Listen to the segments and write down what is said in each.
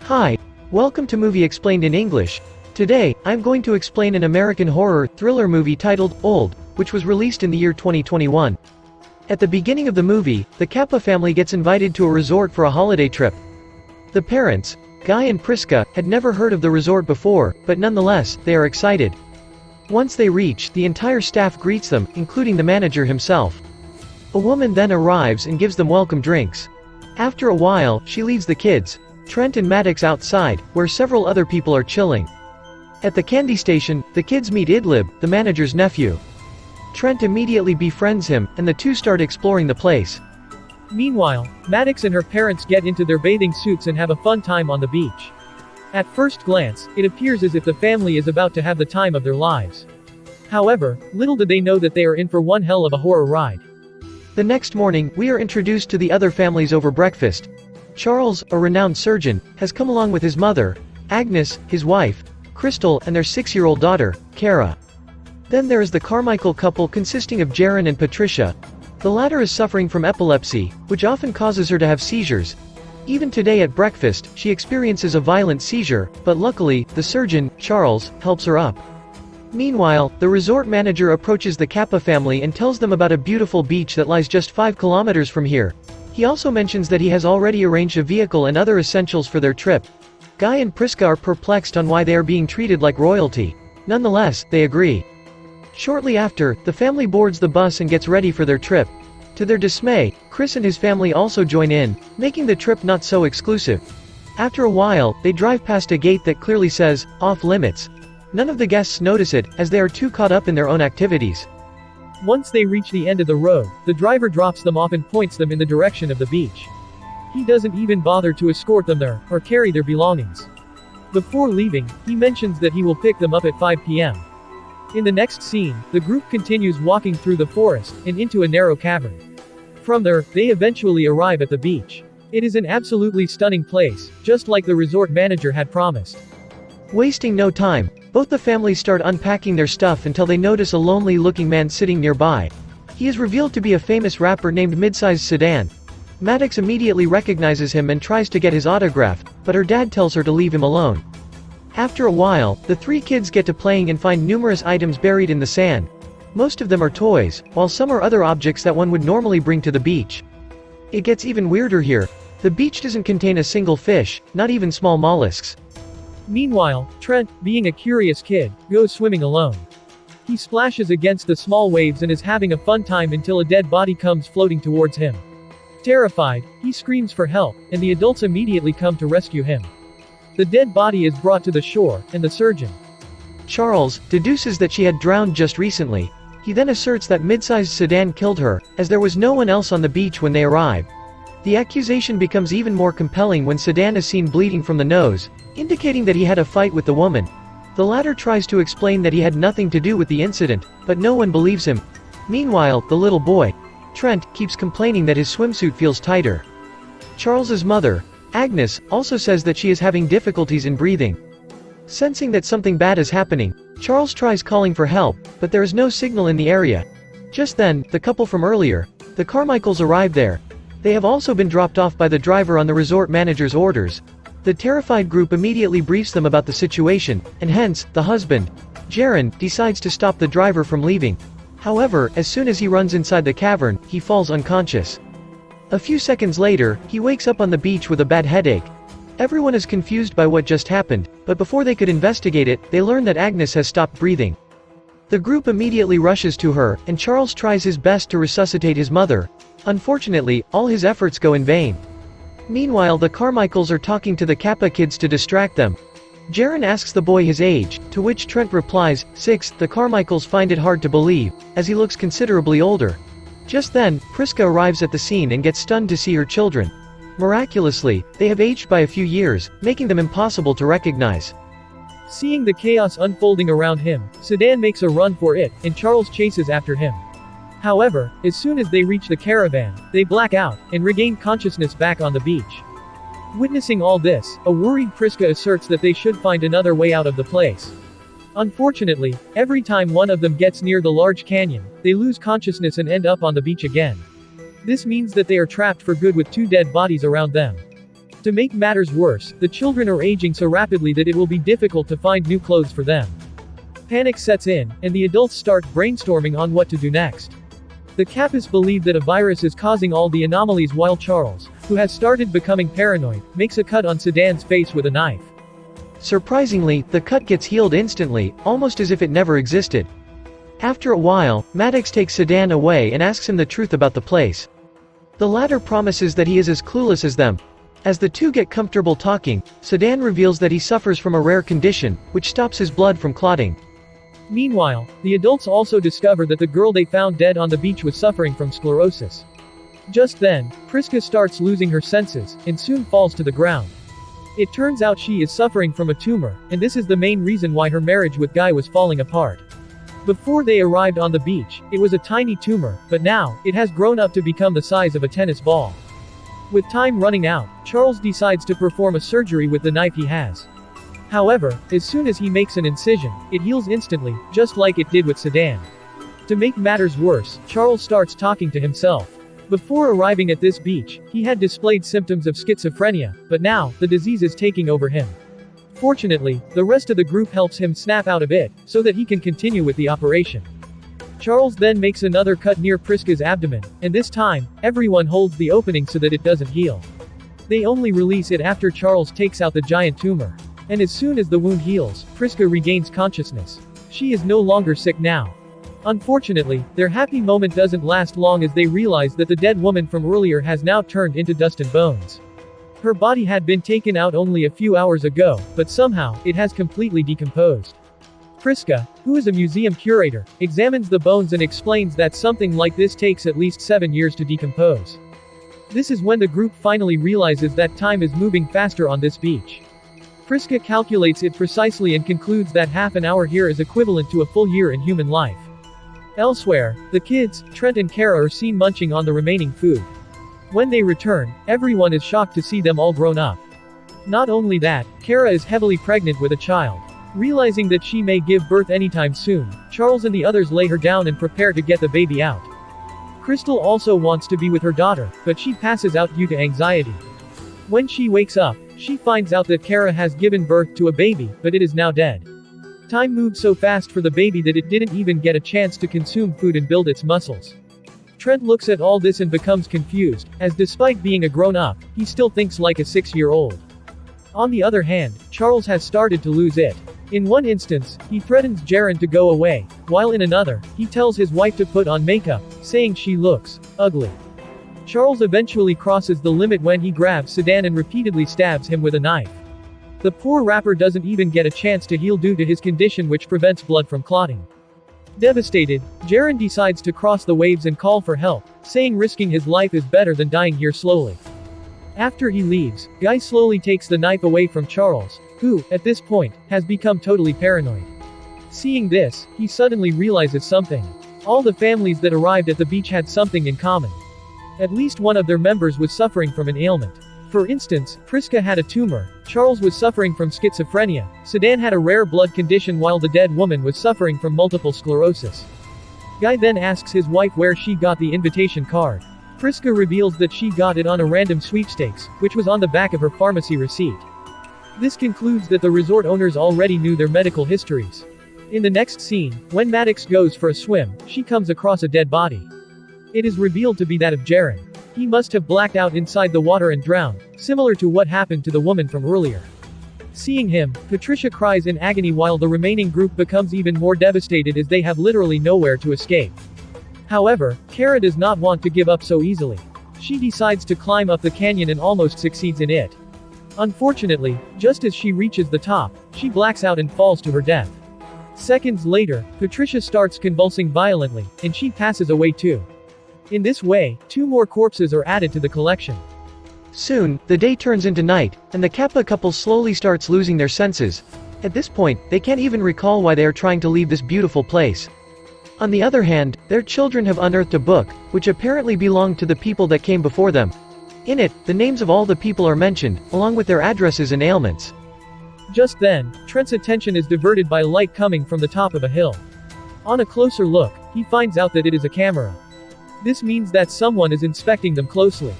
Hi, welcome to Movie Explained in English. Today, I'm going to explain an American horror thriller movie titled Old, which was released in the year 2021. At the beginning of the movie, the Kappa family gets invited to a resort for a holiday trip. The parents, Guy and Priska, had never heard of the resort before, but nonetheless, they are excited. Once they reach, the entire staff greets them, including the manager himself. A woman then arrives and gives them welcome drinks. After a while, she leaves the kids, Trent and Maddox, outside, where several other people are chilling. At the candy station, the kids meet Idlib, the manager's nephew. Trent immediately befriends him, and the two start exploring the place. Meanwhile, Maddox and her parents get into their bathing suits and have a fun time on the beach. At first glance, it appears as if the family is about to have the time of their lives. However, little do they know that they are in for one hell of a horror ride. The next morning, we are introduced to the other families over breakfast. Charles, a renowned surgeon, has come along with his mother, Agnes, his wife, Crystal, and their 6-year-old daughter, Kara. Then there is the Carmichael couple consisting of Jaron and Patricia. The latter is suffering from epilepsy, which often causes her to have seizures. Even today at breakfast, she experiences a violent seizure, but luckily, the surgeon, Charles, helps her up. Meanwhile, the resort manager approaches the Kappa family and tells them about a beautiful beach that lies just 5 kilometers from here. He also mentions that he has already arranged a vehicle and other essentials for their trip. Guy and Priska are perplexed on why they are being treated like royalty. Nonetheless, they agree. Shortly after, the family boards the bus and gets ready for their trip. To their dismay, Chris and his family also join in, making the trip not so exclusive. After a while, they drive past a gate that clearly says, "Off limits." None of the guests notice it, as they are too caught up in their own activities. Once they reach the end of the road, the driver drops them off and points them in the direction of the beach. He doesn't even bother to escort them there, or carry their belongings. Before leaving, he mentions that he will pick them up at 5 p.m. In the next scene, the group continues walking through the forest, and into a narrow cavern. From there, they eventually arrive at the beach. It is an absolutely stunning place, just like the resort manager had promised. Wasting no time, both the families start unpacking their stuff until they notice a lonely-looking man sitting nearby. He is revealed to be a famous rapper named Midsize Sedan. Maddox immediately recognizes him and tries to get his autograph, but her dad tells her to leave him alone. After a while, the three kids get to playing and find numerous items buried in the sand. Most of them are toys, while some are other objects that one would normally bring to the beach. It gets even weirder here. The beach doesn't contain a single fish, not even small mollusks. Meanwhile, Trent, being a curious kid, goes swimming alone. He splashes against the small waves and is having a fun time until a dead body comes floating towards him. Terrified, he screams for help, and the adults immediately come to rescue him. The dead body is brought to the shore, and the surgeon, Charles, deduces that she had drowned just recently. He then asserts that Midsize Sedan killed her, as there was no one else on the beach when they arrived. The accusation becomes even more compelling when Sedan is seen bleeding from the nose, indicating that he had a fight with the woman. The latter tries to explain that he had nothing to do with the incident, but no one believes him. Meanwhile, the little boy, Trent, keeps complaining that his swimsuit feels tighter. Charles's mother, Agnes, also says that she is having difficulties in breathing. Sensing that something bad is happening, Charles tries calling for help, but there is no signal in the area. Just then, the couple from earlier, the Carmichaels, arrive there. They have also been dropped off by the driver on the resort manager's orders. The terrified group immediately briefs them about the situation, and hence, the husband, Jaron, decides to stop the driver from leaving. However, as soon as he runs inside the cavern, he falls unconscious. A few seconds later, he wakes up on the beach with a bad headache. Everyone is confused by what just happened, but before they could investigate it, they learn that Agnes has stopped breathing. The group immediately rushes to her, and Charles tries his best to resuscitate his mother. Unfortunately, all his efforts go in vain. Meanwhile, the Carmichaels are talking to the Kappa kids to distract them. Jaron asks the boy his age, to which Trent replies, 6. The Carmichaels find it hard to believe, as he looks considerably older. Just then, Priska arrives at the scene and gets stunned to see her children. Miraculously, they have aged by a few years, making them impossible to recognize. seeing the chaos unfolding around him, Sedan makes a run for it, and Charles chases after him. However, as soon as they reach the caravan, they black out, and regain consciousness back on the beach. Witnessing all this, a worried Priska asserts that they should find another way out of the place. Unfortunately, every time one of them gets near the large canyon, they lose consciousness and end up on the beach again. This means that they are trapped for good with two dead bodies around them. To make matters worse, the children are aging so rapidly that it will be difficult to find new clothes for them. Panic sets in, and the adults start brainstorming on what to do next. The Kappas believe that a virus is causing all the anomalies while Charles, who has started becoming paranoid, makes a cut on Sedan's face with a knife. Surprisingly, the cut gets healed instantly, almost as if it never existed. After a while, Maddox takes Sedan away and asks him the truth about the place. The latter promises that he is as clueless as them. As the two get comfortable talking, Sedan reveals that he suffers from a rare condition, which stops his blood from clotting. Meanwhile, the adults also discover that the girl they found dead on the beach was suffering from sclerosis. Just then, Priska starts losing her senses, and soon falls to the ground. It turns out she is suffering from a tumor, and this is the main reason why her marriage with Guy was falling apart. Before they arrived on the beach, it was a tiny tumor, but now, it has grown up to become the size of a tennis ball. With time running out, Charles decides to perform a surgery with the knife he has. However, as soon as he makes an incision, it heals instantly, just like it did with Sedan. To make matters worse, Charles starts talking to himself. Before arriving at this beach, he had displayed symptoms of schizophrenia, but now, the disease is taking over him. Fortunately, the rest of the group helps him snap out of it, so that he can continue with the operation. Charles then makes another cut near Priska's abdomen, and this time, everyone holds the opening so that it doesn't heal. They only release it after Charles takes out the giant tumor. And as soon as the wound heals, Priska regains consciousness. She is no longer sick now. Unfortunately, their happy moment doesn't last long as they realize that the dead woman from earlier has now turned into dust and bones. Her body had been taken out only a few hours ago, but somehow, it has completely decomposed. Priska, who is a museum curator, examines the bones and explains that something like this takes at least 7 years to decompose. This is when the group finally realizes that time is moving faster on this beach. Priska calculates it precisely and concludes that half an hour here is equivalent to a full year in human life. Elsewhere, the kids, Trent and Kara, are seen munching on the remaining food. When they return, everyone is shocked to see them all grown up. Not only that, Kara is heavily pregnant with a child. Realizing that she may give birth anytime soon, Charles and the others lay her down and prepare to get the baby out. Crystal also wants to be with her daughter, but she passes out due to anxiety. When she wakes up, she finds out that Kara has given birth to a baby, but it is now dead. Time moved so fast for the baby that it didn't even get a chance to consume food and build its muscles. Trent looks at all this and becomes confused, as despite being a grown-up, he still thinks like a 6-year-old. On the other hand, Charles has started to lose it. In one instance, he threatens Jaren to go away, while in another, he tells his wife to put on makeup, saying she looks ugly. Charles eventually crosses the limit when he grabs Sedan and repeatedly stabs him with a knife. The poor rapper doesn't even get a chance to heal due to his condition which prevents blood from clotting. Devastated, Jaren decides to cross the waves and call for help, saying risking his life is better than dying here slowly. After he leaves, Guy slowly takes the knife away from Charles, who, at this point, has become totally paranoid. Seeing this, he suddenly realizes something. All the families that arrived at the beach had something in common. At least one of their members was suffering from an ailment. For instance, Priska had a tumor, Charles was suffering from schizophrenia, Sedan had a rare blood condition while the dead woman was suffering from multiple sclerosis. Guy then asks his wife where she got the invitation card. Priska reveals that she got it on a random sweepstakes, which was on the back of her pharmacy receipt. This concludes that the resort owners already knew their medical histories. In the next scene, when Maddox goes for a swim, she comes across a dead body. It is revealed to be that of Jaren. He must have blacked out inside the water and drowned, similar to what happened to the woman from earlier. Seeing him, Patricia cries in agony while the remaining group becomes even more devastated as they have literally nowhere to escape. However, Kara does not want to give up so easily. She decides to climb up the canyon and almost succeeds in it. Unfortunately, just as she reaches the top, she blacks out and falls to her death. Seconds later, Patricia starts convulsing violently, and she passes away too. In this way, 2 more corpses are added to the collection. Soon, the day turns into night, and the Kappa couple slowly starts losing their senses. At this point, they can't even recall why they are trying to leave this beautiful place. On the other hand, their children have unearthed a book, which apparently belonged to the people that came before them. In it, the names of all the people are mentioned, along with their addresses and ailments. Just then, Trent's attention is diverted by light coming from the top of a hill. On a closer look, he finds out that it is a camera. This means that someone is inspecting them closely.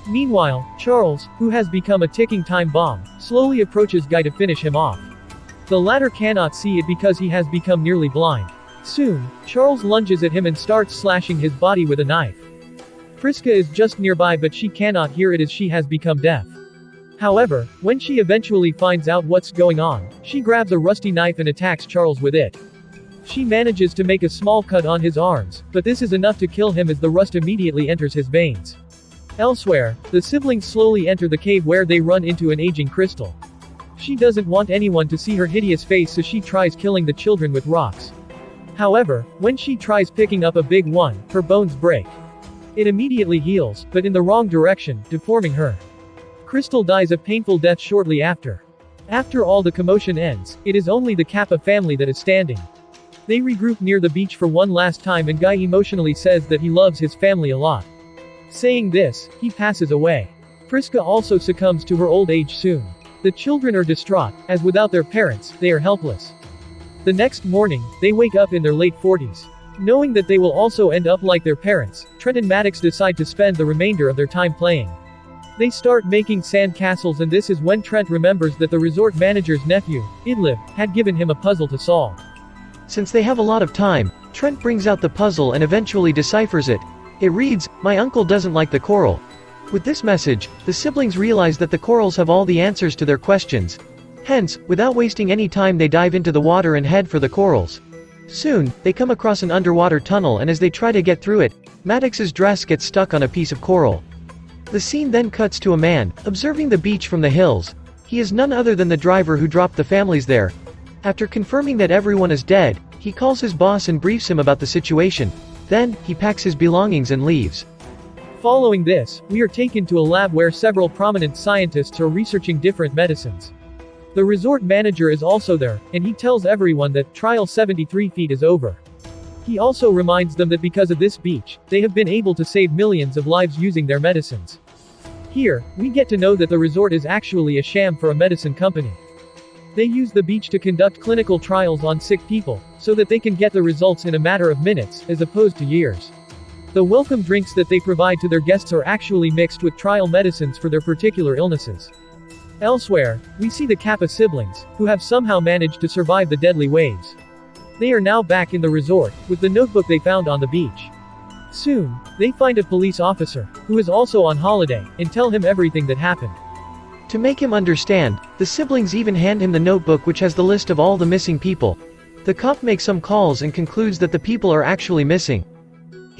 Meanwhile, Charles, who has become a ticking time bomb, slowly approaches Guy to finish him off. The latter cannot see it because he has become nearly blind. Soon, Charles lunges at him and starts slashing his body with a knife. Priska is just nearby but she cannot hear it as she has become deaf. However, when she eventually finds out what's going on, she grabs a rusty knife and attacks Charles with it. She manages to make a small cut on his arms, but this is enough to kill him as the rust immediately enters his veins. Elsewhere, the siblings slowly enter the cave where they run into an aging Crystal. She doesn't want anyone to see her hideous face so she tries killing the children with rocks. However, when she tries picking up a big one, her bones break. It immediately heals, but in the wrong direction, deforming her. Crystal dies a painful death shortly after. After all the commotion ends, it is only the Kappa family that is standing. They regroup near the beach for one last time and Guy emotionally says that he loves his family a lot. Saying this, he passes away. Priska also succumbs to her old age soon. The children are distraught, as without their parents, they are helpless. The next morning, they wake up in their late 40s. Knowing that they will also end up like their parents, Trent and Maddox decide to spend the remainder of their time playing. They start making sand castles and this is when Trent remembers that the resort manager's nephew, Idlib, had given him a puzzle to solve. Since they have a lot of time, Trent brings out the puzzle and eventually deciphers it. It reads, "My uncle doesn't like the coral." With this message, the siblings realize that the corals have all the answers to their questions. Hence, without wasting any time they dive into the water and head for the corals. Soon, they come across an underwater tunnel and as they try to get through it, Maddox's dress gets stuck on a piece of coral. The scene then cuts to a man, observing the beach from the hills. He is none other than the driver who dropped the families there. After confirming that everyone is dead, he calls his boss and briefs him about the situation. Then, he packs his belongings and leaves. Following this, we are taken to a lab where several prominent scientists are researching different medicines. The resort manager is also there, and he tells everyone that Trial 73 feet is over. He also reminds them that because of this beach, they have been able to save millions of lives using their medicines. Here, we get to know that the resort is actually a sham for a medicine company. They use the beach to conduct clinical trials on sick people, so that they can get the results in a matter of minutes, as opposed to years. The welcome drinks that they provide to their guests are actually mixed with trial medicines for their particular illnesses. Elsewhere, we see the Kappa siblings, who have somehow managed to survive the deadly waves. They are now back in the resort, with the notebook they found on the beach. Soon, they find a police officer, who is also on holiday, and tell him everything that happened. To make him understand, the siblings even hand him the notebook which has the list of all the missing people. The cop makes some calls and concludes that the people are actually missing.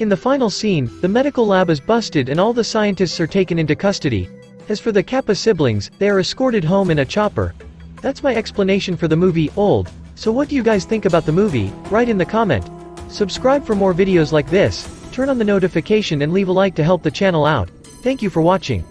In the final scene, the medical lab is busted and all the scientists are taken into custody. As for the Kappa siblings, they are escorted home in a chopper. That's my explanation for the movie, Old. So what do you guys think about the movie? Write in the comment. Subscribe for more videos like this, turn on the notification and leave a like to help the channel out. Thank you for watching.